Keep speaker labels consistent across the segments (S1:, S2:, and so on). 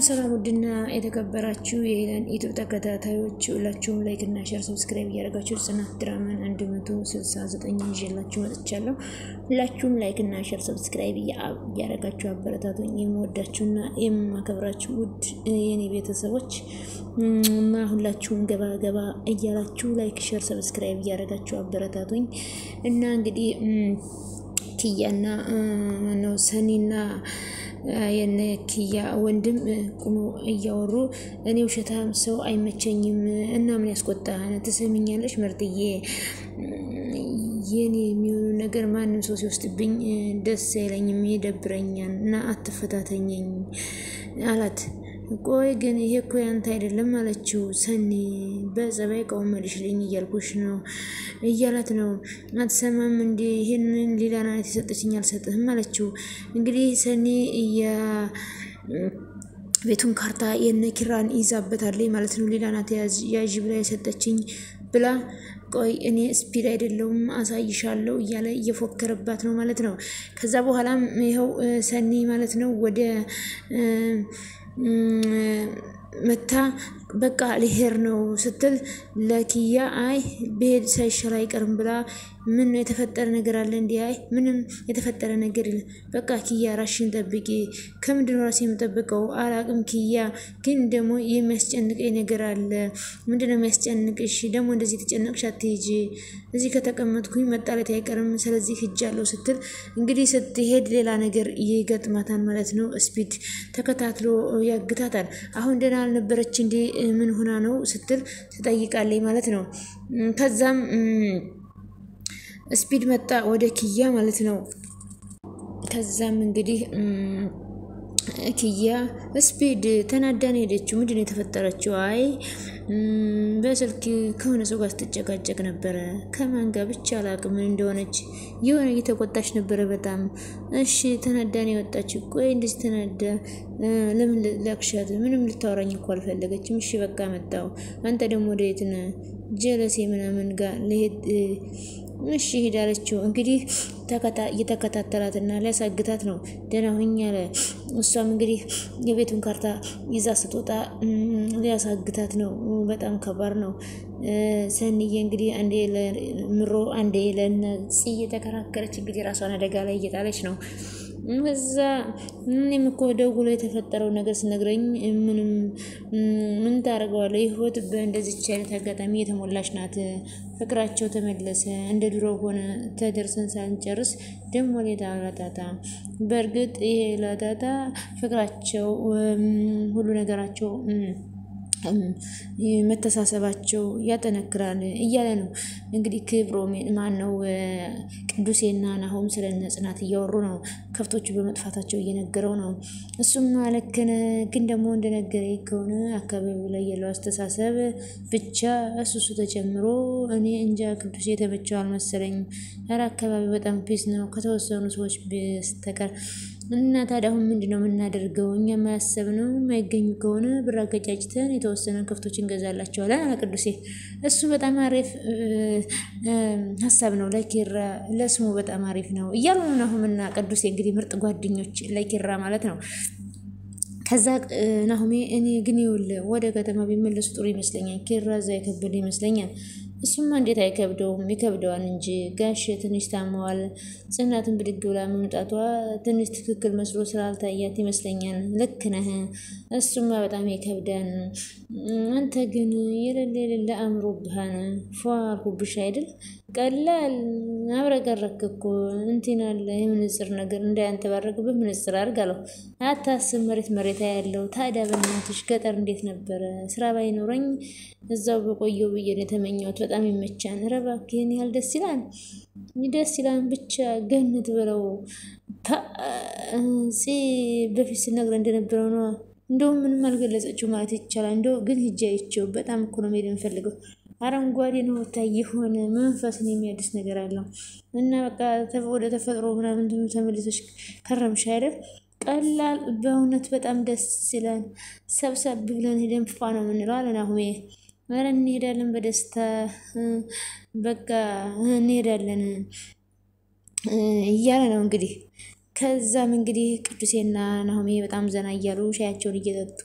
S1: ሰላም ውድና የተከበራችሁ የኢላን ዩቲዩብ ተከታታዮች ሁላችሁም ላይክ እና ሼር ሰብስክራይብ ያደርጋችሁ ጽናት ድራማን 169 ይዤላችሁ መጥቻለሁ። ሁላችሁም ላይክ እና ሼር ሰብስክራይብ ያደርጋችሁ አበረታቱኝ። የምወዳችሁና የማከብራችሁ ውድ የኔ ቤተሰቦች እና ሁላችሁም ገባ እያላችሁ ላይክ ሼር ሰብስክራይብ ያደርጋችሁ አበረታቱኝ። እና እንግዲህ ኪያና ነው ሰኒና የነኪያ ወንድም ቆሞ እያወሩ እኔ ውሸታም ሰው አይመቸኝም እና ምን ያስቆጣህ ተሰሚኛለሽ መርጥዬ የኔ የሚሆኑ ነገር ማንም ሰው ሲወስድብኝ ደስ አይለኝም ይደብረኛል እና አትፈታተኝኝ አላት። ቆይ ግን ይሄ እኮ ያንተ አይደለም አለችው። ሰኒ በጸባይ ቆመልሽልኝ እያልኩሽ ነው እያላት ነው። አትሰማም እንዴ ይሄንን ሊላና ተሰጠችኝ አልሰጥህም አለችው። እንግዲህ ሰኒ ቤቱን ካርታ የነኪራን ይዛበታለች ማለት ነው። ሊላና ያዥ ብላ የሰጠችኝ ብላ ቆይ እኔ ስፒድ አይደለም አሳይሻለሁ እያለ እየፎከረባት ነው ማለት ነው። ከዛ በኋላም ይሄው ሰኒ ማለት ነው ወደ መታ በቃ ሊሄር ነው ስትል ለኪያ አይ በሄድ ሳይሻል አይቀርም ብላ ምን የተፈጠረ ነገር አለ እንዴ? አይ ምንም የተፈጠረ ነገር የለም በቃ ኪያ ራስሽን ጠብቂ። ከምንድን ነው ራስሽን የምጠብቀው? አላቅም ኪያ ግን ደግሞ የሚያስጨንቀኝ ነገር አለ። ምንድነው የሚያስጨንቅሽ? ደግሞ እንደዚህ ተጨነቅሽ አትሄጂ። እዚህ ከተቀመጥኩኝ መጣላት አይቀርም ስለዚህ ሂጃለሁ ስትል እንግዲህ ስትሄድ ሌላ ነገር ይገጥማታል ማለት ነው። ስፒድ ተከታትሎ ያግታታል። አሁን ደህና አልነበረች እንዴ ምን ሆና ነው ስትል ትጠይቃለች ማለት ነው። ከዛም ስፒድ መጣ ወደ ኪያ ማለት ነው። ከዛም እንግዲህ ኪያ ስፒድ ተናዳን ሄደችው። ምንድነው የተፈጠረችው? አይ በስልክ ከሆነ ሰው ጋር ስትጨቃጨቅ ነበረ። ከማን ጋር ብቻ አላቅም ምን እንደሆነች የሆነ እየተቆጣች ነበረ በጣም። እሺ ተናዳን የወጣች። ቆይ እንደዚህ ተናዳ ለምን ላክሻት? ምንም ልታወራኝ እኮ አልፈለገችም። እሺ በቃ መጣው። አንተ ደግሞ ወደ የት ነህ? ጀለሴ ምናምን ጋር ለሄድ እሺ ሄዳለችው። እንግዲህ እየተከታተላትና ሊያሳግታት ነው። ደህና ሁኝ አለ። እሷም እንግዲህ የቤቱን ካርታ ይዛ ስትወጣ ሊያሳግታት ነው። በጣም ከባድ ነው። ሰኒዬ እንግዲህ አንዴ ለምሮ አንዴ ለነጽ እየተከራከረች እንግዲህ ራሷን አደጋ ላይ እየጣለች ነው። እዛ ምንም እኮ ደውሎ የተፈጠረው ነገር ስነግረኝ ምን ታደርገዋለህ? ህይወት በእንደዚህ አይነት አጋጣሚ የተሞላች ናት። ፍቅራቸው ተመለሰ እንደ ድሮ ሆነ። ተደርሰን ሳንጨርስ ደግሞ ሌላ ላታታ። በእርግጥ ይሄ ላታታ ፍቅራቸው ሁሉ ነገራቸው መተሳሰባቸው ያጠነክራል እያለ ነው። እንግዲህ ክብሮም ማነው ቅዱሴና ናሆም ስለነ ጽናት እያወሩ ነው። ከፍቶቹ በመጥፋታቸው እየነገረው ነው። እሱም ማለከነ ግን ደግሞ እንደነገረኝ ከሆነ አካባቢው ላይ ያለው አስተሳሰብ ብቻ እሱ ተጨምሮ እኔ እንጃ ቅዱሴ የተመቸው አልመሰለኝ። ኧረ አካባቢ በጣም ፒስ ነው ከተወሰኑ ሰዎች በስተቀር። እና ታዲያ አሁን ምንድነው የምናደርገው? እኛ ማያሰብነው የማይገኙ ከሆነ ብር አገጫጭተን የተወሰነ ከፍቶች እንገዛላቸዋለን አለ ቅዱሴ። እሱ በጣም አሪፍ ሀሳብ ነው ለኪራ ለስሙ በጣም አሪፍ ነው እያሉ ነው ናሆምና ቅዱሴ እንግዲህ ምርጥ ጓደኞች ለኪራ ማለት ነው። ከዛ ናሆሜ እኔ ግን ይኸውልህ ወደ ከተማ ቢመለሱ ጥሩ ይመስለኛል። ኪራ እዛ የከበደ ይመስለኛል። እሱማ እንዴት አይከብደውም? ይከብደዋል እንጂ ጋሽ ትንሽ ታመዋል። ጽናትን ብድግ ብላ መምጣቷ ትንሽ ትክክል መስሎ ስላልታያት ይመስለኛል። ልክ ነህ። እሱማ በጣም ይከብዳል። አንተ ግን የሌለ አምሮብሃን ፏ አልኩብሽ አይደል? ቀላል አብረቀረክ እኮ እንትን አለ የምንጽር ነገር እንዳያንተባረቅብህ ምንጽር አድርጋለሁ። አታስብ መሬት ያለው። ታዲያ በእናትሽ ገጠር እንዴት ነበረ? ስራ ባይኖረኝ እዛው በቆየው ብዬ ነው የተመኘሁት። በጣም ይመቻል። ኧረ እባክህ ይሄን ያህል ደስ ይላል ብቻ ገነት በለው። በፊት ስነግረን እንደነበረው ነው። እንደውም ምንም አልገለጸችው ማለት ይቻላል። እንደው ግን ሂጅ አይቼው በጣም እኮ ነው መሄድ የምፈልገው። አረንጓዴ ነው ታይ የሆነ መንፈስን የሚያድስ ነገር አለው። እና በቃ ወደ ተፈጥሮ ምናምን ተመልሰሽ ከረምሽ አይደል? ቀላል በእውነት በጣም ደስ ይላል። ሰብሰብ ብለን ሄደን ፏ ነው የምንለው አለ ናሆሜ። ኧረ እንሄዳለን በደስታ በቃ እንሄዳለን እያለ ነው እንግዲህ ከዛም እንግዲህ ቅዱሴና ናሆሜ በጣም ዘና እያሉ ሻያቸውን እየጠጡ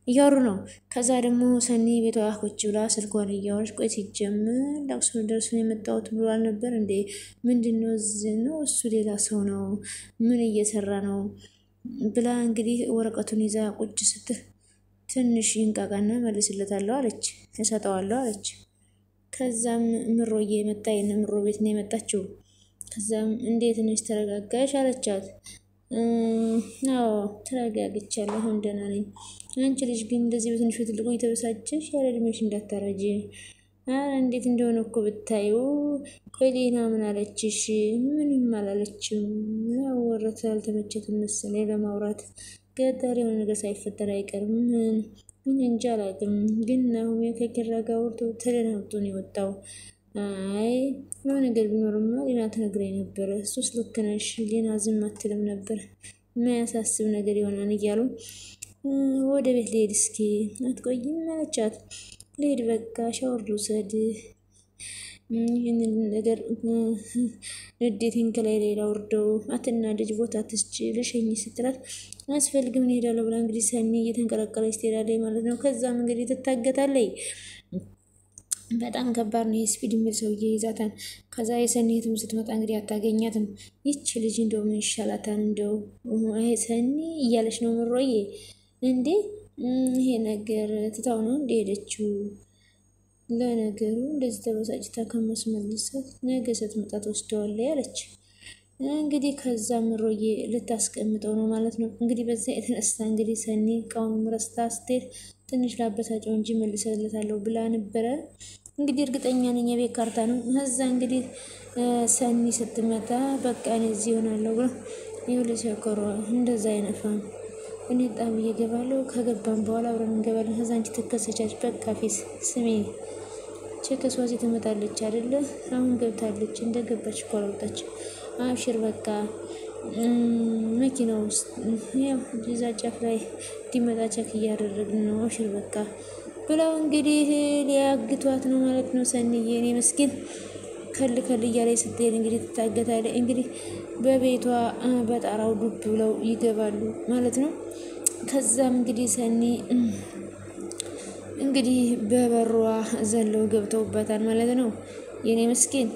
S1: እያወሩ ነው። ከዛ ደግሞ ሰኒ ቤቷ ቁጭ ብላ ስልኳን እያወራች ቆይ ሲጀምር ለቅሶ ደርሶ የመጣሁት ብሎ አልነበር እንዴ? ምንድነው እዚህ ነው? እሱ ሌላ ሰው ነው። ምን እየሰራ ነው ብላ እንግዲህ ወረቀቱን ይዛ ቁጭ ስትል ትንሽ ይንቃቃና መልስለታለሁ አለች፣ እሰጠዋለሁ አለች። ከዛም ምሮዬ መጣ። ምሮ ቤት ነው የመጣችው። ከዛም እንዴት ነሽ ተረጋጋሽ አለቻት። አዎ ተረጋግቻለሁ፣ አሁን ደህና ነኝ። አንቺ ልጅ ግን እንደዚህ በትንሹ ትልቁ እየተበሳጨሽ ያለ እድሜሽ እንዳታረጂ። እንዴት እንደሆነ እኮ ብታዩ። ቆይ ሌና ምን አለችሽ? ምንም አላለችም። ያው ወረታ አልተመቸትም መሰለኝ ለማውራት። ገጠር የሆነ ነገር ሳይፈጠር አይቀርም። ምን እንጃ አላውቅም። ግን ናሆሜ ከኪራ ጋር ወርቶ ተደናግጦ ነው የወጣው። አይ የሆነ ነገር ቢኖርማ ሌና ትነግረኝ ነበር። እሱስ ልክ ነሽ፣ ሌና ዝም አትልም ነበር። የሚያሳስብ ነገር ይሆናል እያሉ ወደ ቤት ልሄድ እስኪ አትቆይም አለቻት። ልሄድ በቃ ሻወር ልውሰድ፣ ይህንን ነገር ንዴቴን ከላይ ሌላ ወርደው አትናደጅ፣ ቦታ ትስጭ ልሸኝ ስትላት አያስፈልግም እንሄዳለሁ ብላ እንግዲህ ሰኒ እየተንቀለቀለች ትሄዳለች ማለት ነው። ከዛም እንግዲህ ትታገታለች። በጣም ከባድ ነው። የስፒድ የሚል ሰውዬ ይዛታል። ከዛ የሰኒ እህትም ስትመጣ እንግዲህ አታገኛትም። ይች ልጅ እንደው ምን ይሻላታል እንደው ሰኒ እያለች ነው ምሮዬ። እንዴ ይሄ ነገር ትታው ነው እንደ ሄደችው። ለነገሩ እንደዚህ ተበሳጭታ ከመስመልሰት ነገ ስትመጣ ትወስደዋለች ያለች እንግዲህ። ከዛ ምሮዬ ልታስቀምጠው ነው ማለት ነው። እንግዲህ በዛ የተነሳ እንግዲህ ሰኒ እቃውን ረስታ ስትሄድ ትንሽ ላበሳጨው እንጂ መልሰለታለሁ ብላ ነበረ። እንግዲህ እርግጠኛ ነኝ የቤት ካርታ ነው። ከዛ እንግዲህ ሰኒ ስትመጣ በቃ እኔ እዚህ እሆናለሁ ብሎ ይኸውልሽ ያኮራ እንደዛ አይነፋም። እኔ ጣም እየገባለሁ ከገባን በኋላ አብረን እንገባለን። ከዛ አንቺ ትከሰቻች። በቃ ፊስ ስሜ ቸከሷዚ ትመጣለች አይደለ? አሁን ገብታለች። እንደገባች እኮ አልወጣችም። አብሽር በቃ መኪና ውስጥ ያው እዛ ጫፍ ላይ እንዲመጣ ቸክ እያደረግን ነው። አብሽር በቃ ብለው እንግዲህ ሊያግቷት ነው ማለት ነው። ሰኒዬ እኔ መስኪን ከል እያለች ስትሄድ እንግዲህ ትታገታለች። እንግዲህ በቤቷ በጣራው ዱብ ብለው ይገባሉ ማለት ነው። ከዛም እንግዲህ ሰኒ እንግዲህ በበሯ ዘለው ገብተውበታል ማለት ነው የኔ መስኪን።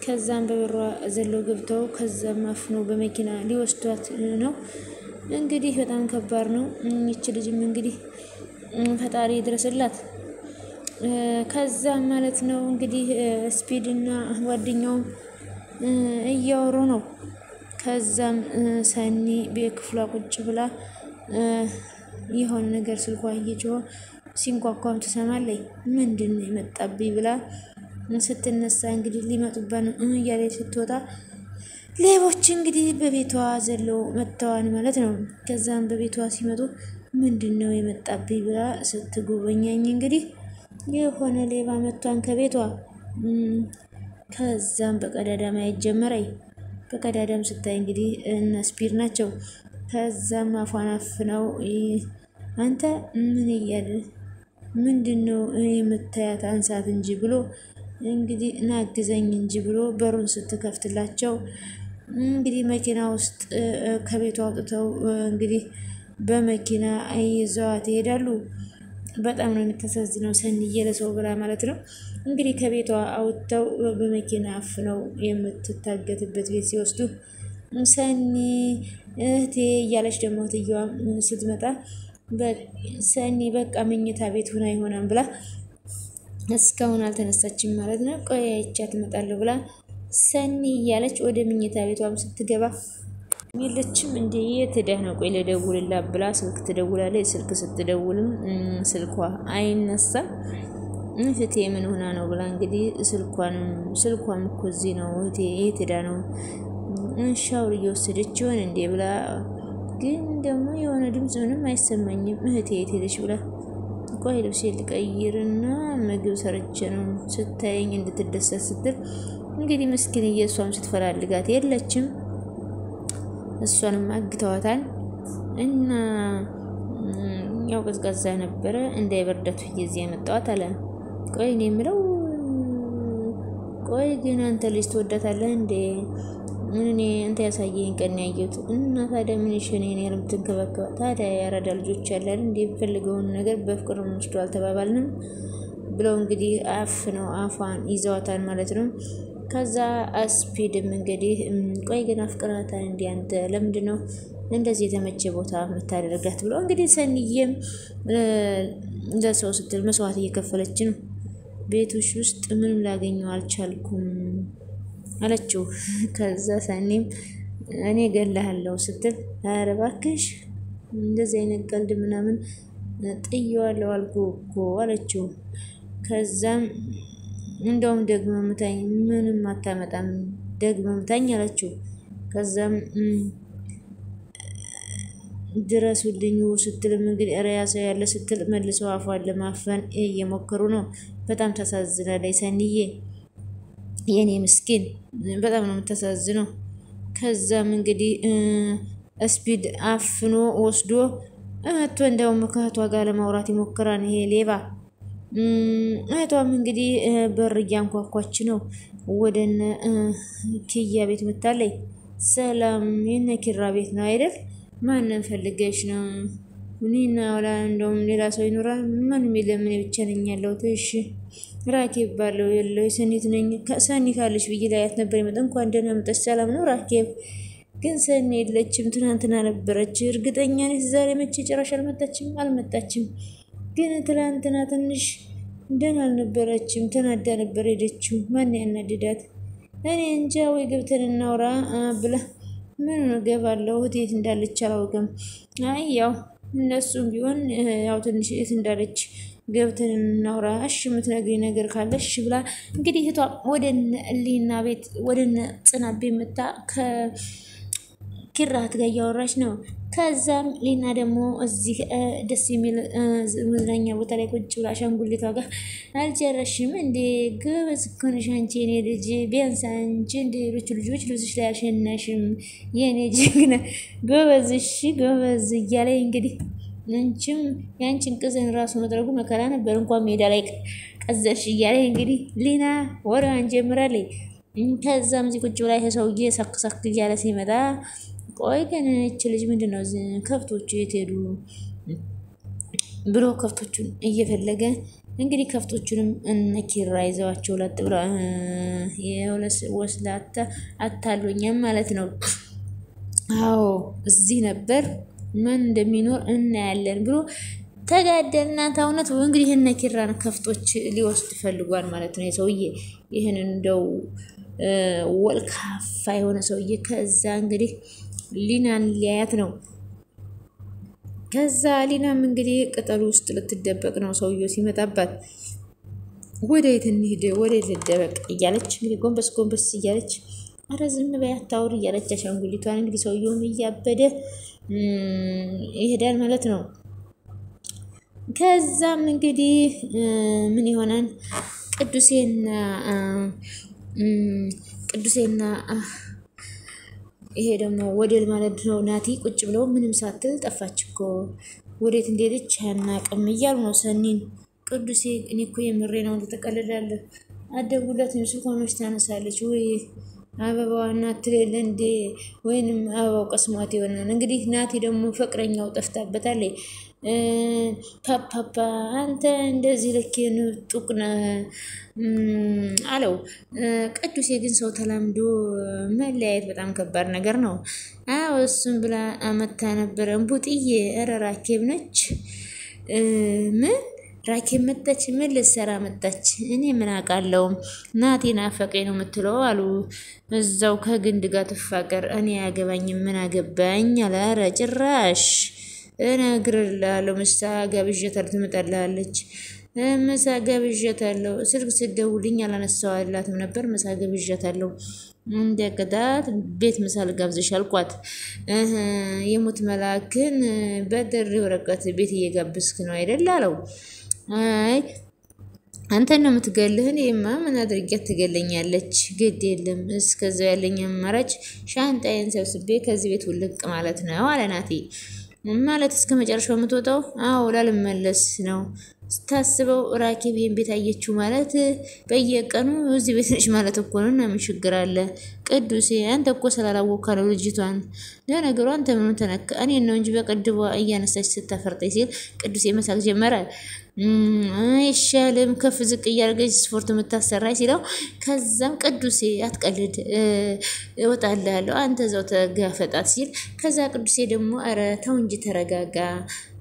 S1: ከዛም በበሯ ዘለው ገብተው ከዛም አፍነው በመኪና ሊወስዷት ነው እንግዲህ። በጣም ከባድ ነው። ይች ልጅም እንግዲህ ፈጣሪ ድረስላት። ከዛም ማለት ነው እንግዲህ ስፒድና ጓደኛውም እያወሩ ነው። ከዛም ሰኒ በክፍሏ ቁጭ ብላ የሆነ ነገር ስልኳ እየጮኸ ሲንኳኳም ትሰማለች። ምንድነው የመጣብኝ ብላ ስትነሳ እንግዲህ ሊመጡባት ነው እያለች ስትወጣ ሌቦች እንግዲህ በቤቷ ዘለው መጥተዋል ማለት ነው። ከዛም በቤቷ ሲመጡ ምንድነው የመጣብኝ ብላ ስትጎበኛኝ እንግዲህ የሆነ ሌባ መጥቷን ከቤቷ። ከዛም በቀዳዳ ማየት ጀመረኝ። በቀዳዳም ስታይ እንግዲህ እነ ስፒድ ናቸው። ከዛም አፏን አፍነው አንተ ምን እያለ ምንድነው የምታያት አንሳት እንጂ ብሎ እንግዲህ ናግዘኝ እንጂ ብሎ በሩን ስትከፍትላቸው እንግዲህ መኪና ውስጥ ከቤቷ አውጥተው እንግዲህ በመኪና ይዘዋት ይሄዳሉ። በጣም ነው የምታሳዝነው ሰኒዬ ለሰው ብላ ማለት ነው። እንግዲህ ከቤቷ አውጥተው በመኪና አፍነው የምትታገትበት ቤት ሲወስዱ ሰኒ እህቴ እያለች ደግሞ እህትየዋ ስትመጣ ሰኒ በቃ መኝታ ቤት ሆና ይሆናል ብላ እስካሁን አልተነሳችም ማለት ነው። ቆይ አይቻት እመጣለሁ ብላ ሰኒ እያለች ወደ መኝታ ቤቷም ስትገባ የለችም። እንዴ የት ሄደህ ነው? ቆይ ልደውልላት ብላ ስልክ ትደውላለች። ስልክ ስትደውልም ስልኳ አይነሳም። እህቴ ምን ሆና ነው ብላ እንግዲህ ስልኳም እኮ እዚህ ነው እህቴ የት ሄዳ ነው? ሻወር እየወሰደች ይሆን እንዴ ብላ ግን ደግሞ የሆነ ድምፅ ምንም አይሰማኝም። እህቴ የት ሄደች ብላ ቆይ ልብሴ ልቀይርና ምግብ ሰርቼ ነው ስታየኝ እንድትደሰት ስትል እንግዲህ ምስኪንዬ እሷም ስትፈላልጋት የለችም። እሷንም አግተዋታል እና ያው ቀዝቃዛ ነበረ እንዳይበርዳት እዚህ ያመጣዋት አለ። ቆይ እኔ የምለው ቆይ ግን አንተ ልጅ ትወዳታለህ እንዴ? እኔ አንተ ያሳየኝ ቀን ያየሁት እና ታዲያ ምን ይሸነኝ ያለም ትንከባከባ ታዲያ ያራዳ ልጆች ያላል እንዴ ፈልገውን ነገር በፍቅር ወስዶ አልተባባልንም ብለው እንግዲህ ነው አፋን ይዘዋታል ማለት ነው። ከዛ አስፒድም እንግዲህ ቆይ ግን አፍቅራታል እንዴ አንተ ለምንድነው እንደዚህ የተመቸ ቦታ የምታደርጋት ብሎ እንግዲህ ሰኒዬም ለሰው ስትል መስዋዕት እየከፈለች ነው። ቤቶች ውስጥ ምንም ላገኘው አልቻልኩም አለችው። ከዛ ሰኒም እኔ ገለሃለሁ ስትል ኧረ እባክሽ እንደዚህ አይነት ቀልድ ምናምን ጥየዋለሁ አልኩህ እኮ አለችው። ከዛም እንደውም ደግሞ ምታኝ ምንም አታመጣም ደግሞ ምታኝ አለችው። ከዛም ድረሱልኝ ስትልም እንግዲህ ሪያሳ ያለ ስትል መልሰው አፏን ለማፈን እየሞከሩ ነው። በጣም ታሳዝናለች ሰኒዬ የኔ ምስኪን በጣም ነው የምታሳዝነው። ከዛም እንግዲህ ስፒድ አፍኖ ወስዶ እህቷ እንደውም ከእህቷ ጋር ለማውራት ይሞክራል ይሄ ሌባ። እህቷም እንግዲህ በር እያንኳኳች ነው። ወደነ ኪያ ቤት መጣለች። ሰላም የነ ኪራ ቤት ነው አይደል? ማንን ፈልገሽ ነው? እኔና ወላ እንደውም ሌላ ሰው ይኖራል? ማንም የለም እኔ ብቻ ነኝ ያለሁት። እሺ ራኬብ ባለው የለው ሰኒት ነኝ ሰኒ ካለሽ ብዬ ላያት ነበር የመጣ እንኳን ደህና መጣሽ ሰላም ነው ራኬብ ግን ሰኒ የለችም ትናንትና ነበረች እርግጠኛ ነኝ ዛሬ መቼ ጭራሽ አልመጣችም ግን ትናንትና ትንሽ ደህና አልነበረችም ተናዳ ነበር ሄደችው ማን ያናድዳት እኔ እንጃ ወይ ገብተን እናውራ ብላ ምን ገባለው እህቴ እንዳለች አላውቅም አይ ያው እነሱም ቢሆን ያው ትንሽ እህት እንዳለች ገብተን እናውራ እሺ የምትነግሪኝ ነገር ካለ እሺ ብላ እንግዲህ እህቷ ወደነ ቤት ወደነ ጽናት ቤት መጣ ከኪራት ጋር እያወራች ነው። ከዛም ሊና ደግሞ እዚህ ደስ የሚል መዝናኛ ቦታ ላይ ቁጭ ብላ አሻንጉሊቷ ጋር አልጨረሽም እንዴ ጎበዝ እኮ ነሽ አንቺ የኔ ልጅ ቢያንስ አንቺ እንደ ሌሎች ልጆች ልብስሽ ላይ አልሸናሽም የኔ ጀግና ጎበዝ እሺ ጎበዝ እያለ እንግዲህ አንቺም ያንቺን ቅዘን ራሱ መጥረጉ መከራ ነበር እንኳን ሜዳ ላይ ቀዘሽ እያለ እንግዲህ ሊና ወራን ጀምራለች። ከዛም እዚህ ቁጭ ብላ ሰውዬ ሰክሰክ እያለ ሲመጣ ቆይ ግን እቺ ልጅ ምንድነው ከፍቶቹ የት ሄዱ ብሎ ከፍቶቹን እየፈለገ እንግዲህ ከፍቶቹንም እነ ኪራ ይዘዋቸው ለጥ ብሎ ወስላታ አታሉኝም ማለት ነው። አዎ እዚህ ነበር ማን እንደሚኖር እናያለን ብሎ ተጋደልና ታውነት እንግዲህ እነ ኪራን ከፍቶች ሊወስድ ፈልጓል ማለት ነው። የሰውዬ ይሄን እንደው ወልካፋ የሆነ ሰውዬ ከዛ እንግዲህ ሊናን ሊያያት ነው። ከዛ ሊናም እንግዲህ ቅጠሉ ውስጥ ልትደበቅ ነው ሰውዬው ሲመጣባት ወዴት እንሂድ ወዴት ልደበቅ እያለች እንግዲህ ጎንበስ እያለች አረ ዝም በይ አታውሪ እያለች አሻንጉሊቷን እንግዲህ ሰውዬውም እያበደ ይሄዳል ማለት ነው። ከዛም እንግዲህ ምን ይሆናል ቅዱሴና ይሄ ደግሞ ወደል ማለት ነው ናቲ ቁጭ ብለው ምንም ሳትል ጠፋች እኮ ወዴት እንደሄደች አናውቅም እያሉ ነው ሰኒን ቅዱሴ እኔ እኮ የምሬ ነው ተቀልላለህ አደጉላት ስልኳን ታነሳለች ወይ አበባዋ እናት ትለለ እንዴ ወይንም አበባው ቀስሟት ይሆናል እንግዲህ ናቲ ደግሞ ፍቅረኛው ጠፍታበታለች። ፓፓ አንተ እንደዚህ ለከን ጡቅና አለው። ቅዱሴ ግን ሰው ተላምዶ መለያየት በጣም ከባድ ነገር ነው። አዎ እሱም ብላ አመታ ነበር እንቡጥዬ ራኬብ ነች ምን ራኬብ መጣች ምን ልትሰራ መጣች እኔ ምን አውቃለሁ ናቲ ናፈቀኝ ነው የምትለው አሉ። እዛው ከግንድ ጋር ትፋቀር እኔ ያገባኝም ምን አገባኝ አለ። ኧረ ጭራሽ እነግርልሃለሁ ምሳ ጋብዣታለሁ ትመጣልሃለች ምሳ ጋብዣታለሁ ስልክ ስትደውልኝ አላነሳዋላትም ነበር ምሳ ጋብዣታለሁ እንደቀዳት ቤት ምሳ ልጋብዝሽ አልኳት የሙት መላክን በድሪ ወረቀት ቤት እየጋብዝክ ነው አይደል አለው። አይ አንተ ነው የምትገልህ እኔማ ምን አድርጌት ትገለኛለች ግድ የለም እስከዛው ያለኝ አማራጭ ሻንጣዬን ሰብስቤ ከዚህ ቤት ውልቅ ማለት ነው አለ ናቲ። ማለት እስከ መጨረሻው የምትወጣው? አዎ ላልመለስ ነው ስታስበው ራኬብ ይሄን ቤት አየችው ማለት በየቀኑ እዚህ ቤት ነሽ ማለት እኮ ነው። እና ምን ችግር አለ? ቅዱሴ አንተ እኮ ስላላወቅካ ነው ልጅቷን። ለነገሩ አንተ ምን ተነካ? እኔን ነው እንጂ በቅድቧ እያነሳች ስታፈርጠኝ ሲል ቅዱሴ መሳቅ ጀመረ። አይሻልም ከፍ ዝቅ እያደረገች ስፖርት የምታሰራኝ ሲለው፣ ከዛም ቅዱሴ አትቀልድ እወጣልሃለሁ አንተ እዛው ተጋፈጣት ሲል፣ ከዛ ቅዱሴ ደግሞ ኧረ ተው እንጂ ተረጋጋ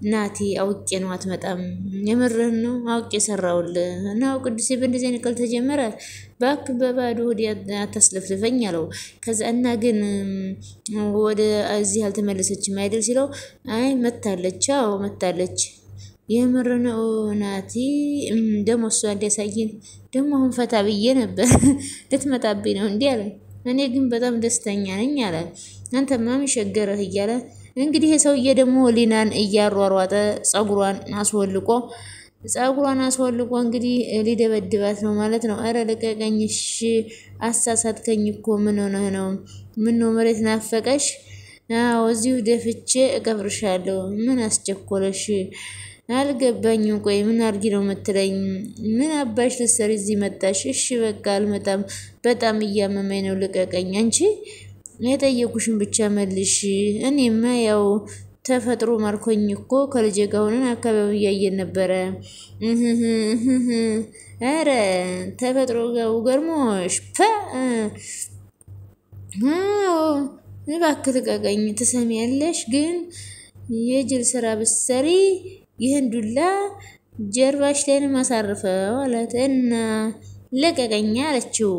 S1: ናቲ አውቄ ነው አትመጣም። የምርህን ነው? አውቄ ሰራውልህ ነው። ቅዱሴ በእንደዚህ አይነት ቀል ተጀመረ። ባክ በባዶ ወዲ አታስለፍልፈኝ አለው። ከዛ እና ግን ወደ እዚህ አልተመለሰችም አይደል ሲለው፣ አይ መታለች። አዎ መታለች። የምር ነው ናቲ። ደግሞ እሷ እንዲያሳየን ደግሞ አሁን ፈታ ብዬ ነበር ልትመጣብኝ ነው እንዲህ አለ። እኔ ግን በጣም ደስተኛ ነኝ አለ። አንተማ ምን ሸገረህ እያለ እንግዲህ የሰውዬ ደግሞ ሊናን እያሯሯጠ ጸጉሯን አስወልቆ እንግዲህ ሊደበድባት ነው ማለት ነው። አረ ልቀቀኝ እሺ አሳሳትከኝ እኮ ምን ሆነህ ነው? ምን ነው መሬት ናፈቀሽ? አዎ እዚሁ ደፍቼ እቀብርሻለሁ። ምን አስቸኮለሽ? አልገባኝም። ቆይ ምን አርጊ ነው የምትለኝ? ምን አባሽ ልትሰሪ እዚህ መጣሽ? እሺ በቃ አልመጣም፣ በጣም እያመመኝ ነው ልቀቀኝ። አንቺ የጠየቁሽን ብቻ መልሽ። እኔማ ያው ተፈጥሮ ማርኮኝ እኮ ከልጄ ጋር ሆነን አካባቢው እያየን ነበረ። አረ ተፈጥሮ ጋር ገርሞሽ እባክህ ልቀቀኝ። ትሰሚያለሽ? ግን የጅል ስራ ብትሰሪ ይህን ዱላ ጀርባሽ ላይ ነው ማሳርፈው አላት። እና ለቀቀኝ አለችው።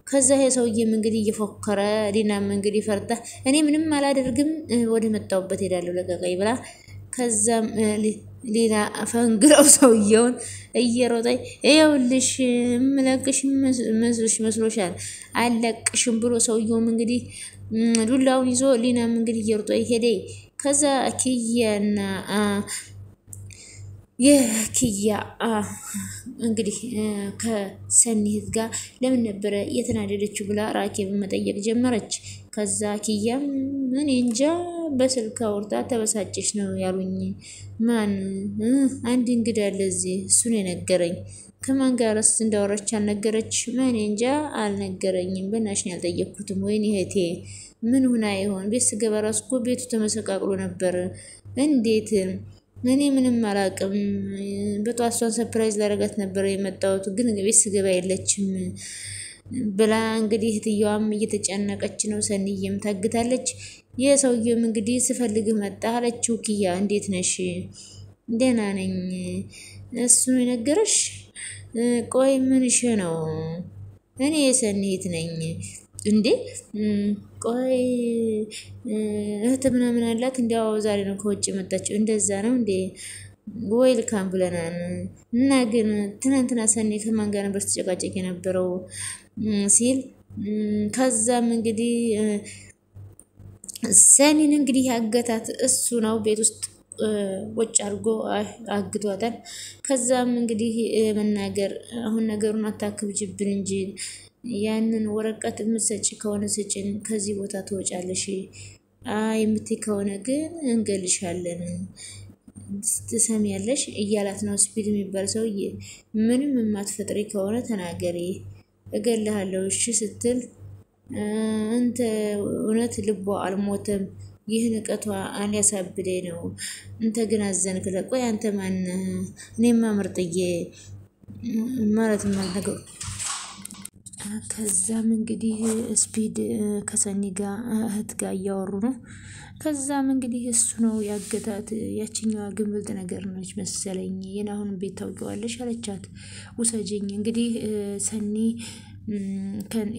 S1: ከዛ የሰውዬም እንግዲህ እየፎከረ ሊናም እንግዲህ ፈርታ እኔ ምንም አላደርግም ወደ መጣሁበት ሄዳለሁ ለቀቀኝ ብላ፣ ከዛም ሌላ ፈንግረው ሰውየውን እየሮጠኝ ይኸውልሽ እምለቅሽ መስሎሻል አለቅሽም ብሎ ሰውየውም እንግዲህ ዱላውን ይዞ ሊናም እንግዲህ እየሮጠ ሄደ። ከዛ ኪያና የኪያ እንግዲህ ከሰኒት ጋር ለምን ነበረ የተናደደችው ብላ ራኬብን መጠየቅ ጀመረች። ከዛ ኪያም ምን እንጃ በስልክ አውርታ ተበሳጨች ነው ያሉኝ። ማን? አንድ እንግዳ አለ እዚህ እሱን የነገረኝ። ከማን ጋርስ እንዳወራች አልነገረች? ምን እንጃ አልነገረኝም። በናሽን ያልጠየቅኩትም። ወይኔ እህቴ ምን ሆና ይሆን? ቤት ስገባ ራሱ እኮ ቤቱ ተመሰቃቅሎ ነበር። እንዴት? እኔ ምንም አላውቅም። በጧት እሷን ሰርፕራይዝ ላደርጋት ነበር የመጣሁት፣ ግን ቤት ስገባ የለችም ብላ እንግዲህ እህትየዋም እየተጨነቀች ነው። ሰኒዬም ታግታለች። የሰውዬውም እንግዲህ ስፈልግህ መጣ አለችው። ኪያ እንዴት ነሽ? ደህና ነኝ። እሱ የነገረሽ? ቆይ ምንሽ ነው? እኔ የሰኒት ነኝ። እንዴ ቆይ እህት ምናምን አላት? እንዲያው ዛሬ ነው ከውጭ መጣችው። እንደዛ ነው እንዴ? ዌልካም ብለናል። እና ግን ትናንትና ሰኒ ከማን ጋር ነበር ስትጨቃጨቅ የነበረው ሲል፣ ከዛም እንግዲህ ሰኒን እንግዲህ ያገታት እሱ ነው። ቤት ውስጥ ቁጭ አድርጎ አግቷታል። ከዛም እንግዲህ መናገር አሁን ነገሩን አታክብጅብን እንጂ ያንን ወረቀት የምትሰጪ ከሆነ ስጭን፣ ከዚህ ቦታ ትወጫለሽ። የምትይ ከሆነ ግን እንገልሻለን፣ ትሰሚያለሽ እያላት ነው። ስፒድ የሚባል ሰውዬ ምንም የማትፈጥሪ ከሆነ ተናገሪ እገልሃለሁ እሺ ስትል፣ እንተ እውነት ልቧ አልሞተም። ይህ ንቀቷ ሊያሳብደኝ ነው። እንተ ግን አዘንክ። ቆይ አንተ ማነህ? እኔማ ምርጥዬ ማለት ማልነገሩ። ከዛም እንግዲህ ስፒድ ከሰኒ ጋር እህት ጋር እያወሩ ነው። ከዛም እንግዲህ እሱ ነው ያገታት። ያችኛዋ ግንብልጥ ነገር ነች መሰለኝ። የናሁን ቤት ታውቂዋለሽ አለቻት። ውሰጅኝ እንግዲህ ሰኒ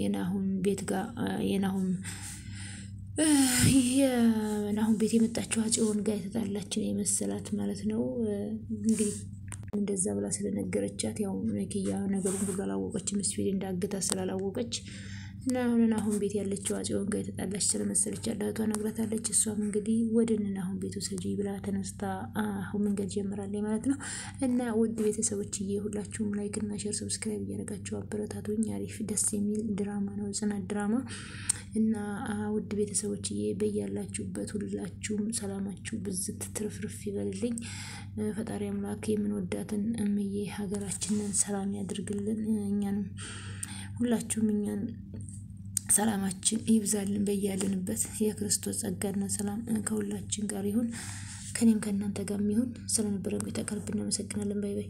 S1: የናሁን ቤት ጋር የናሁን ቤት የመጣችው ጽዮን ጋር የተጣላችን የመሰላት ማለት ነው። እንግዲህ እንደዛ ብላ ስለነገረቻት ያው ኪያ ነገሩን ሁሉ አላወቀችም። ስፒድ እንዳገታት ስላላወቀች እና አሁን ቤት ያለችው አጽዮን ጋር የተጣላች ስለመሰለች አዳቷ ነግራታለች። እሷም እንግዲህ ወደነና አሁን ቤቱ ሰጂ ብላ ተነስታ አሁን መንገድ ጀምራለች ማለት ነው። እና ውድ ቤተሰቦችዬ ሁላችሁም ላይክ እና ሼር ሰብስክራይብ እያደረጋችሁ አበረታቱኝ። አሪፍ ደስ የሚል ድራማ ነው ጽናት ድራማ። እና ውድ ቤተሰቦችዬ በያላችሁበት ሁላችሁም ሰላማችሁ ብዝት ትርፍርፍ ይበልልኝ። ፈጣሪ አምላክ የምንወዳትን እምዬ ሀገራችንን ሰላም ያድርግልን። እኛንም ሁላችሁም እኛን ሰላማችን ይብዛልን በያለንበት። የክርስቶስ ጸጋና ሰላም ከሁላችን ጋር ይሁን፣ ከኔም ከእናንተ ጋር ይሁን። ስለነበረን ቆይታ ከልብ እናመሰግናለን። ባይ ባይ።